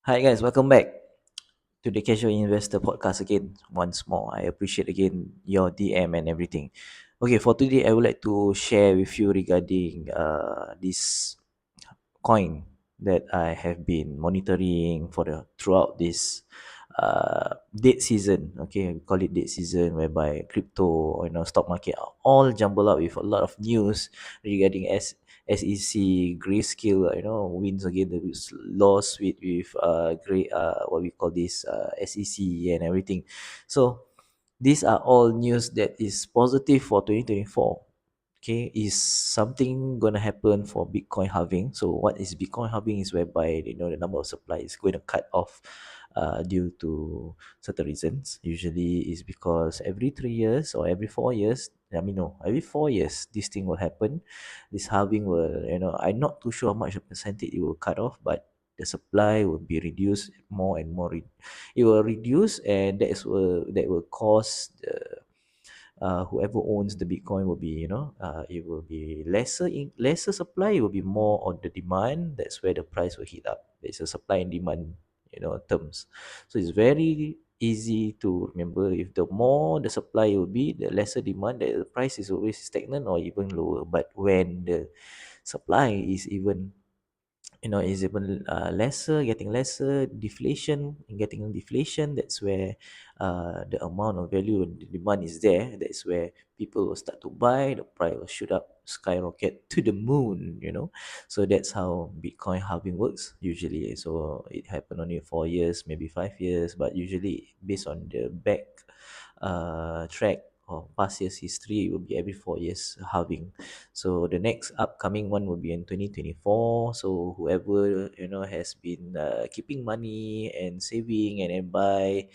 Hi guys, welcome back to the Casual Investor podcast again. Once more, I appreciate again your DM and everything. Okay, for today, I would like to share with you regarding this coin that I have been monitoring for the throughout this date season. Okay, we call it date season, whereby crypto or stock market are all jumbled up with a lot of news regarding SEC grayscale. Wins again the lawsuit with great what we call this SEC and everything. So these are all news that is positive for 2024. Okay, is something gonna happen for Bitcoin halving? So what is Bitcoin halving is whereby the number of supply is going to cut off due to certain reasons. Usually is because every 3 years or every 4 years. I mean no, every 4 years this thing will happen. This halving will, I'm not too sure how much of percentage it will cut off, but the supply will be reduced more and more. It will reduce, and that will cause the whoever owns the Bitcoin will be, it will be lesser supply. It will be more on the demand. That's where the price will hit up. It's a supply and demand, terms. So it's very easy to remember. If the more the supply will be, the lesser demand. The price is always stagnant or even lower. But when the supply is even is even lesser, getting lesser, deflation, getting deflation, that's where the amount of value and the demand is there. That's where people will start to buy, the price will shoot up, skyrocket to the moon. So that's how Bitcoin halving works usually. So it happened only 4 years, maybe 5 years, but usually based on the back track or past years history, it will be every 4 years halving. So the next upcoming one will be in 2024. So whoever has been keeping money and saving and then buy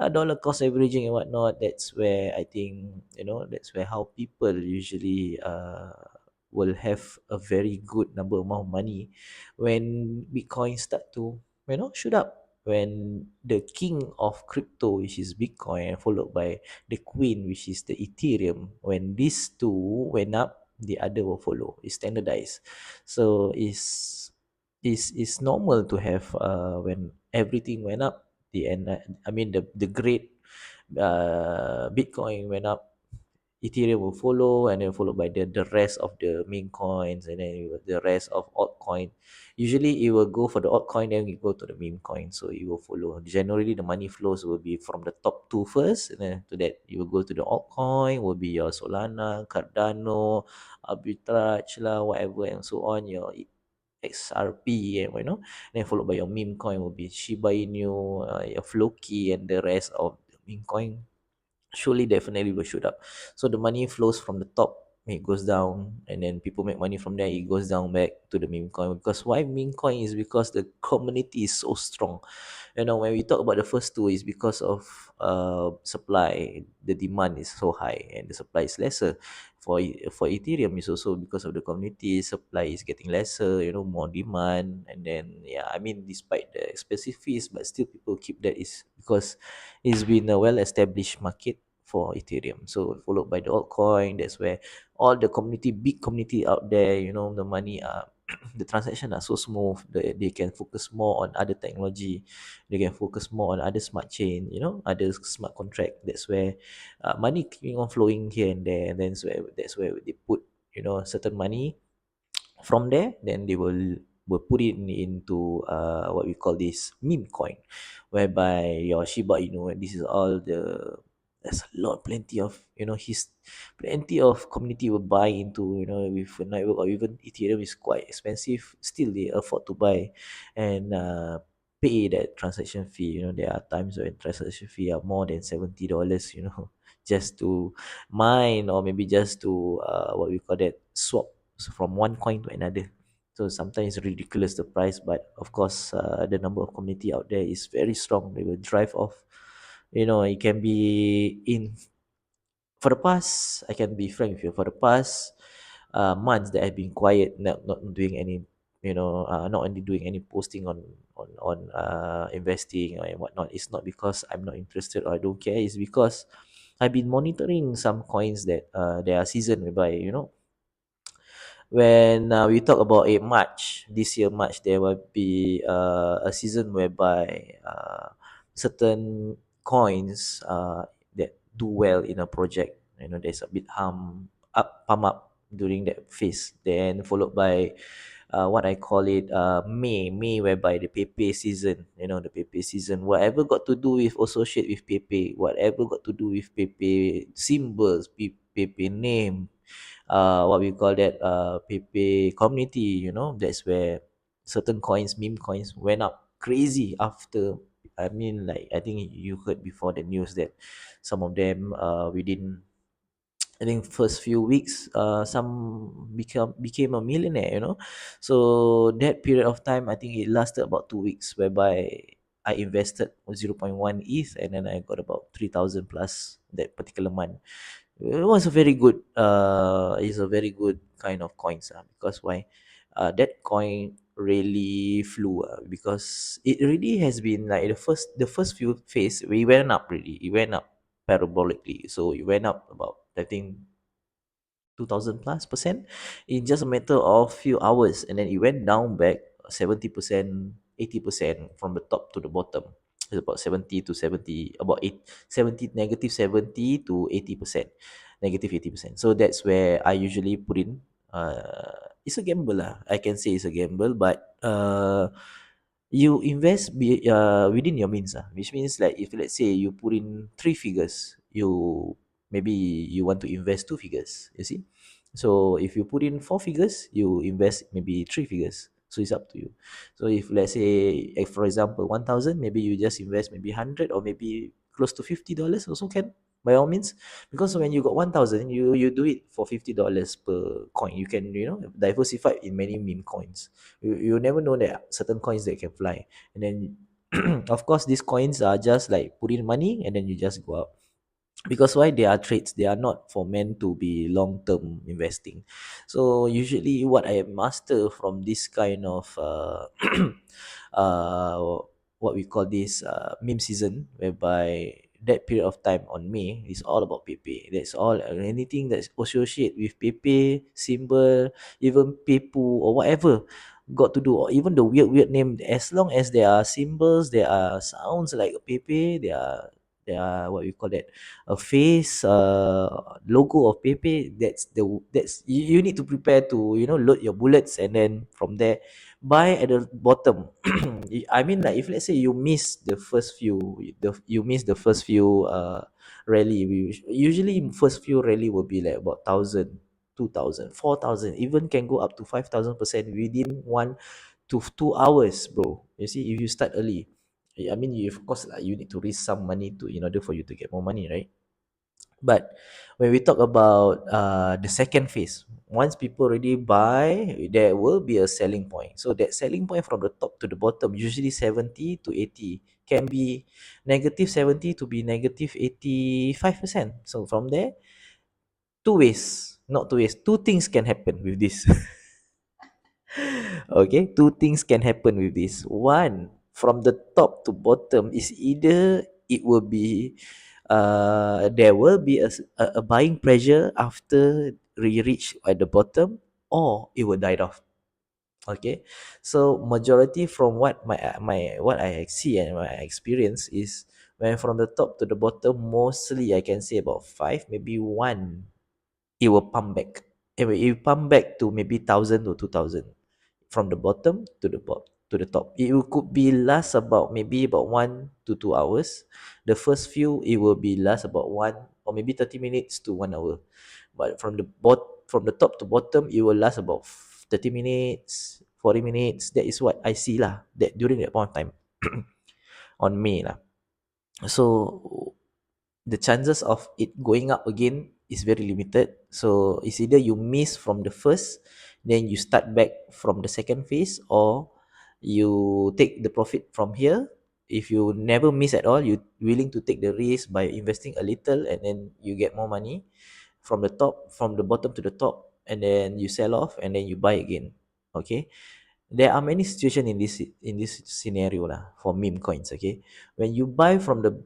dollar cost averaging and whatnot, that's where I think that's where how people usually will have a very good number amount of money when Bitcoin start to shoot up. When the king of crypto, which is Bitcoin, followed by the queen, which is the Ethereum, when these two went up, the other will follow. It's standardized. So it's normal to have when everything went up, the end I mean the great Bitcoin went up, Ethereum will follow, and then followed by the rest of the main coins, and then the rest of altcoin. Usually it will go for the altcoin, then we go to the meme coin, so it will follow. Generally the money flows will be from the top two first, and then to that you will go to the altcoin, will be your Solana, Cardano, Arbitrage lah, whatever and so on, your XRP and then followed by your meme coin will be Shiba Inu, your Floki, and the rest of the meme coin surely definitely will shoot up. So the money flows from the top, it goes down, and then people make money from there, it goes down back to the meme coin. Because why meme coin is because the community is so strong. When we talk about the first two, is because of supply. The demand is so high and the supply is lesser. For Ethereum is also because of the community, supply is getting lesser, more demand. And then yeah, I mean, despite the expensive fees, but still people keep that, is because it's been a well established market for Ethereum. So followed by the altcoin, that's where all the community, big community out there, the money are the transaction are so smooth that they can focus more on other technology. They can focus more on other smart chain, other smart contract. That's where money keeping on flowing here and there, and then that's where they put certain money from there. Then they will put it into what we call this meme coin, whereby your Shiba Inu, and this is all there's a lot, plenty of his plenty of community will buy into, with a network. Or even Ethereum is quite expensive, still they afford to buy and pay that transaction fee. There are times when transaction fee are more than $70, just to mine, or maybe just to what we call that, swap from one coin to another. So sometimes it's ridiculous the price, but of course the number of community out there is very strong. They will drive off. It can be in for the past. I can be frank with you. For the past months that I've been quiet, not doing any, not only doing any posting on investing or whatnot. It's not because I'm not interested or I don't care. It's because I've been monitoring some coins that they are seasoned, whereby when we talk about a March, this year March, there will be a season whereby certain coins that do well in a project, there's a bit pump up during that phase, then followed by what I call it May whereby the Pepe season, the Pepe season, whatever got to do with associate with Pepe, whatever got to do with Pepe symbols, Pepe name, what we call that Pepe community, that's where certain coins, meme coins went up crazy after. I mean, like, I think you heard before the news that some of them within, I think, first few weeks, some became a millionaire. So that period of time, I think it lasted about 2 weeks, whereby I invested 0.1 ETH, and then I got about 3,000 plus that particular month. It was a very good, it's a very good kind of coins, because why? That coin really flew, because it really has been like the first few phase, we went up, really, it went up parabolically, so it went up about, I think, 2000 plus percent in just a matter of few hours, and then it went down back 70%, 80% from the top to the bottom. It's about 70 to 70, about 70, negative 70 to 80%, negative 80%. So that's where I usually put in. It's a gamble lah, I can say it's a gamble, but you invest within your means, which means, like, if let's say you put in three figures, maybe you want to invest two figures, you see. So if you put in four figures, you invest maybe three figures, so it's up to you. So if let's say, for example, 1000, maybe you just invest maybe 100, or maybe close to $50 also can, by all means. Because when you got 1000, you do it for $50 per coin, you can, diversify in many meme coins. You never know that certain coins that can fly, and then of course these coins are just like put in money and then you just go out, because why? They are trades, they are not for meant to be long term investing. So usually what I master from this kind of uh what we call this meme season, whereby that period of time on May is all about Pepe. That's all. Anything that's associated with Pepe symbol, even Pepu or whatever got to do, or even the weird name, as long as there are symbols, there are sounds like Pepe, there are what we call that, a face logo of Pepe, that's you need to prepare to, load your bullets, and then from there buy at the bottom. I mean, like, if let's say you miss the first few rally, usually first few rally will be like about 1000, 2000, 4000, even can go up to 5000% within 1 to 2 hours, bro. You see, if you start early, I mean, you, of course, you need to risk some money to, in order for you to get more money, right? But when we talk about the second phase, once people already buy, there will be a selling point. So that selling point from the top to the bottom, usually 70 to 80, can be negative 70 to be negative 85%. So from there, two ways, not two ways, two things can happen with this. Okay, two things can happen with this. One, from the top to bottom, is either it will be there will be a buying pressure after we reach at the bottom, or it will die off. Okay, so majority from what I see and what I experience is, when from the top to the bottom, mostly I can say about five, maybe one, it will pump back. It will pump back to maybe 1000 to 2000, from the bottom to the top. It could be last about maybe about 1 to 2 hours. The first few, it will be last about 1 or maybe 30 minutes to 1 hour. But from the top to bottom, it will last about 30 minutes, 40 minutes. That is what I see lah. That during that point of time, on May lah. So the chances of it going up again is very limited. So it's either you miss from the first, then you start back from the second phase, or you take the profit from here. If you never miss at all, you willing to take the risk by investing a little, and then you get more money from the top, from the bottom to the top, and then you sell off, and then you buy again. Okay, there are many situations in this scenario lah, for meme coins. Okay, when you buy from the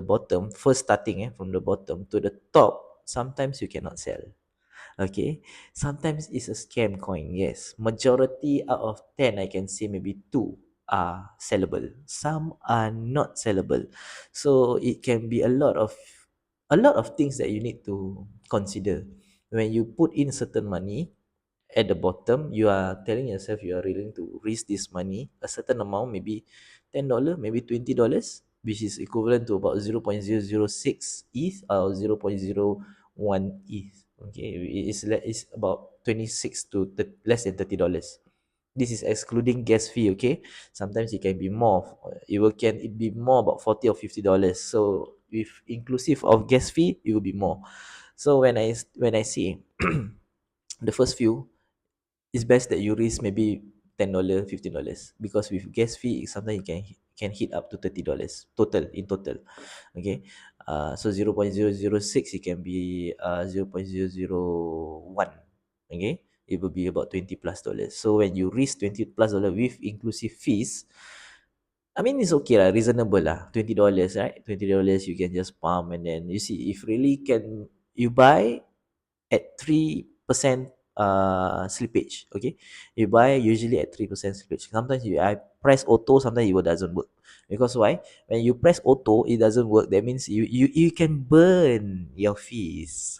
bottom, first starting, from the bottom to the top, sometimes you cannot sell. Okay, sometimes it's a scam coin. Yes, majority out of 10, I can say maybe two are sellable, some are not sellable. So it can be a lot of things that you need to consider when you put in certain money. At the bottom, you are telling yourself you are willing to risk this money a certain amount, maybe $10, maybe $20, which is equivalent to about 0.006 ETH or 0.01 ETH. Okay, it's about 26 to less than $30. This is excluding gas fee. Okay, sometimes it can be more. It be more about $40 or $50. So with inclusive of gas fee, it will be more. So when I see the first few, it's best that you risk maybe $10, $15, because with gas fee sometimes you can hit up to $30 total in total. Okay, so 0.006, it can be 0.001. Okay, it will be about $20 plus. So when you risk $20 plus with inclusive fees, I mean, it's okay lah, reasonable lah. $20, right? $20 you can just pump, and then you see if really can you buy at 3% slippage. Okay, you buy usually at 3% slippage. Sometimes I press auto, sometimes it doesn't work. Because why? When you press auto, it doesn't work. That means you can burn your fees.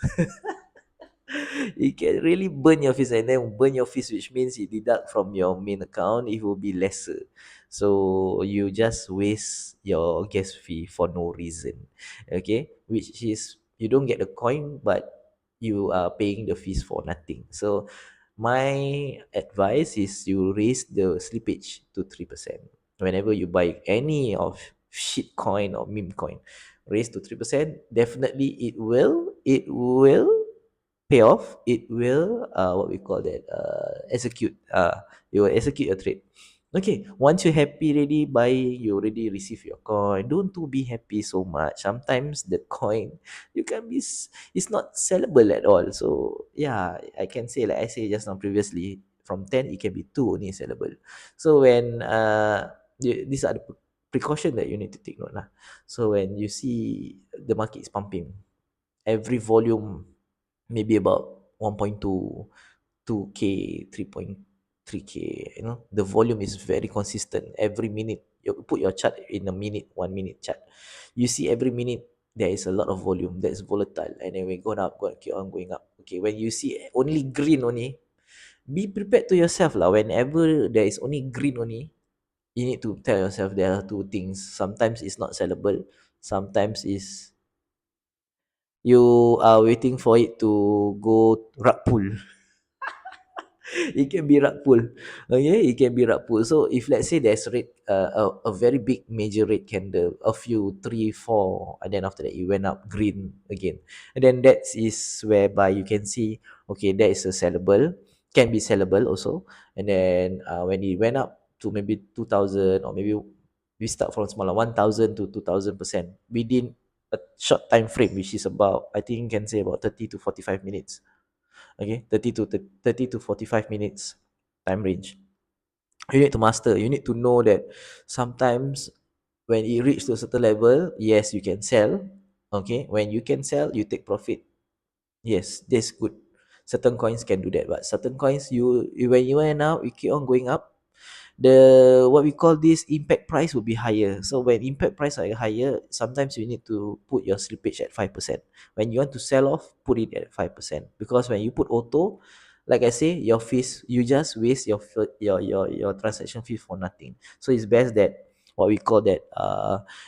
You can really burn your fees, and then burn your fees, which means you deduct from your main account, it will be lesser. So you just waste your gas fee for no reason. Okay, which is you don't get the coin, but you are paying the fees for nothing. So my advice is you raise the slippage to 3%. Whenever you buy any of shit coin or meme coin, raise to 3%. Definitely it will pay off. It will what we call that, execute. You will execute your trade. Okay, once you're happy already buying, you already receive your coin, don't to be happy so much. Sometimes the coin, you can be it's not sellable at all. So yeah, I can say, like I say just now previously, from 10 it can be 2 only sellable. So when these are the precaution that you need to take note lah. So when you see the market is pumping, every volume maybe about 1.2, 2k, 3.3k, the volume is very consistent every minute. You put your chart in a minute, 1 minute chart, you see every minute there is a lot of volume that's volatile, and then we go up, keep on going up. Okay, when you see only green only, be prepared to yourself lah. Whenever there is only green only, you need to tell yourself there are two things. Sometimes it's not sellable, sometimes is you are waiting for it to go rug pull. It can be rug pull. Okay, it can be rug pull. So if let's say there's red, a very big major red candle, a few, three, four, and then after that it went up green again, and then that is whereby you can see, okay, that is a sellable, can be sellable also. And then when it went up to maybe 2,000, or maybe we start from smaller, 1,000 to 2,000% within a short time frame, which is about, I think, can say about 30 to 45 minutes. Okay, 30 to 45 minutes time range. You need to master, you need to know that sometimes when it reach to a certain level, yes, you can sell. Okay, when you can sell, you take profit. Yes, that's good. Certain coins can do that, but certain coins, when you went out, you keep on going up, the what we call this impact price will be higher. So when impact price are higher, sometimes you need to put your slippage at 5%. When you want to sell off, put it at 5%, because when you put auto, like I say, your fees, you just waste your transaction fee for nothing. So it's best that what we call that,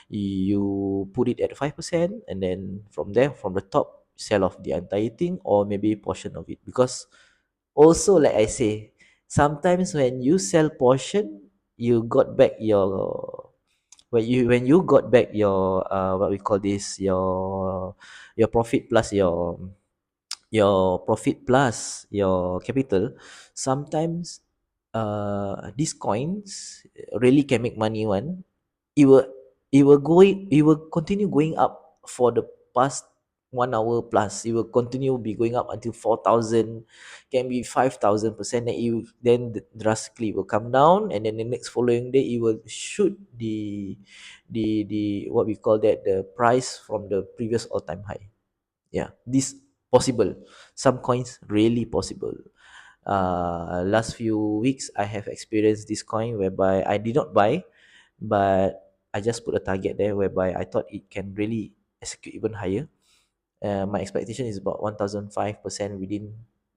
you put it at 5%, and then from there, from the top, sell off the entire thing, or maybe portion of it. Because also, like I say, sometimes when you sell portion, you got back your, when you got back your, what we call this, your profit plus your profit plus your capital. Sometimes these coins really can make money. One, it will continue going up for the past 1 hour plus. It will continue be going up until 4,000, can be 5,000%. Then drastically it will come down, and then the next following day it will shoot the what we call that, the price from the previous all time high. Yeah, this possible. Some coins really possible. Last few weeks I have experienced this coin whereby I did not buy, but I just put a target there whereby I thought it can really execute even higher. My expectation is about 1005% within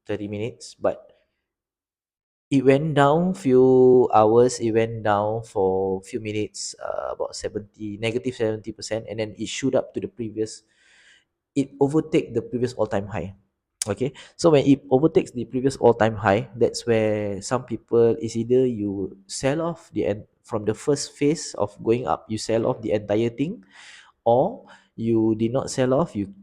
30 minutes, but it went down few hours, it went down for few minutes, about 70 negative 70%, and then it shoot up to the previous, it overtake the previous all-time high. Okay, so when it overtakes the previous all-time high, that's where some people is either you sell off the end from the first phase of going up, you sell off the entire thing, or you did not sell off, you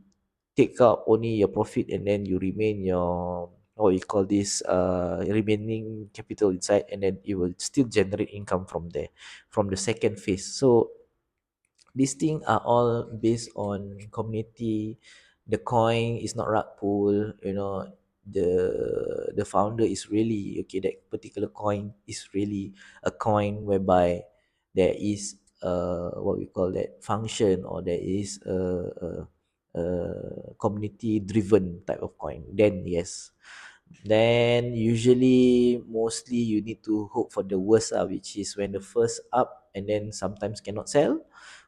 take out only your profit and then you remain your, what we call this, remaining capital inside, and then it will still generate income from there, from the second phase. So these things are all based on community. The coin is not rug pull, you know. The founder is really okay, that particular coin is really a coin whereby there is what we call that function, or there is a community driven type of coin, then yes. Then usually mostly you need to hope for the worst, which is when the first up and then sometimes cannot sell.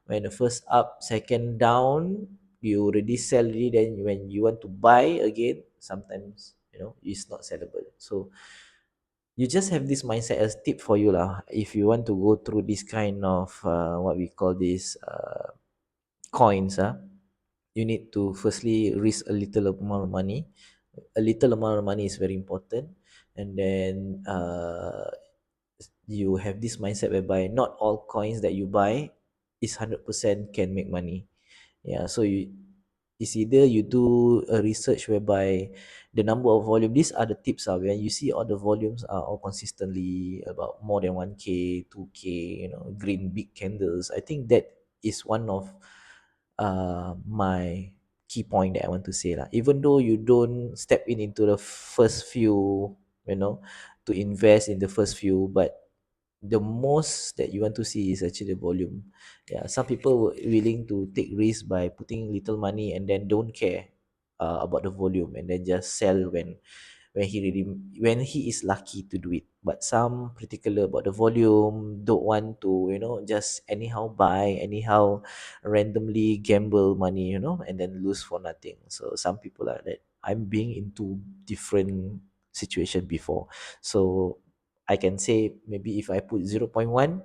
When the first up, second down, you already sell already, then when you want to buy again, sometimes it's not sellable. So you just have this mindset, as tip for you lah. If you want to go through this kind of what we call this coins, you need to firstly risk a little amount of money. A little amount of money is very important, and then you have this mindset whereby not all coins that you buy is 100% can make money. Yeah, so it's either you do a research whereby the number of volume, these are the tips, when you see all the volumes are all consistently about more than 1k 2k, green big candles, I think that is one of my key point that I want to say lah. Even though you don't step in into the first few, to invest in the first few, but the most that you want to see is actually the volume. Yeah, some people were willing to take risks by putting little money and then don't care about the volume, and then just sell when he is lucky to do it. But some particular about the volume, don't want to just anyhow buy, anyhow randomly gamble money, and then lose for nothing. So some people are that. I'm being into different situation before, so I can say maybe if I put 0.1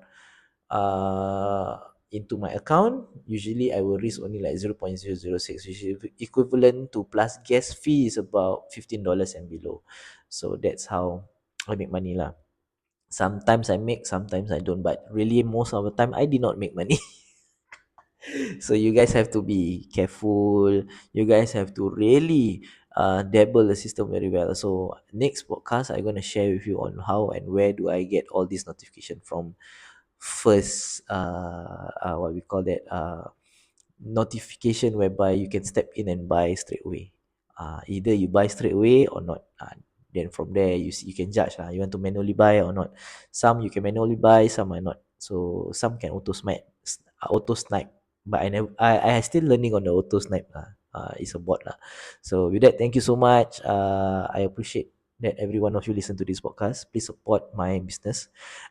uh into my account, usually I will risk only like 0.006, which is equivalent to plus gas fee is about $15 and below. So that's how I make money lah. Sometimes I make, sometimes I don't, but really most of the time I did not make money. So you guys have to be careful, you guys have to really dabble the system very well. So next podcast I'm going to share with you on how and where do I get all these notification from. First, what we call that, notification whereby you can step in and buy straight away. Either you buy straight away or not. Then from there you see, you can judge lah. You want to manually buy or not. Some you can manually buy, some are not. So some can auto snipe. But I never. I still learning on the auto snipe lah. It's a bot lah. So with that, thank you so much. I appreciate that every one of you listen to this podcast. Please support my business.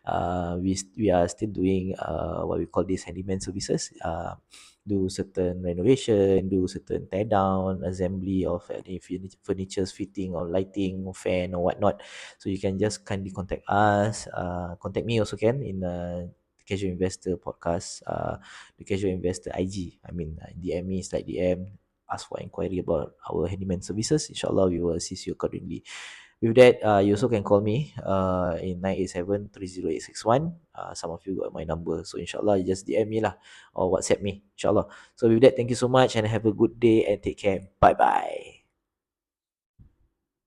We are still doing what we call this handyman services. Do certain renovation, do certain tear down, assembly of any furnitures, fitting or lighting, or fan or whatnot. So you can just kindly contact us. Contact me also can in Casual Investor podcast, the Casual Investor IG. I mean, DM me, slide DM, ask for inquiry about our handyman services. Inshallah, we will assist you accordingly. With that, you also can call me in 987-30861. Some of you got my number. So inshallah, you just DM me lah or WhatsApp me. Inshallah. So with that, thank you so much and have a good day and take care. Bye bye.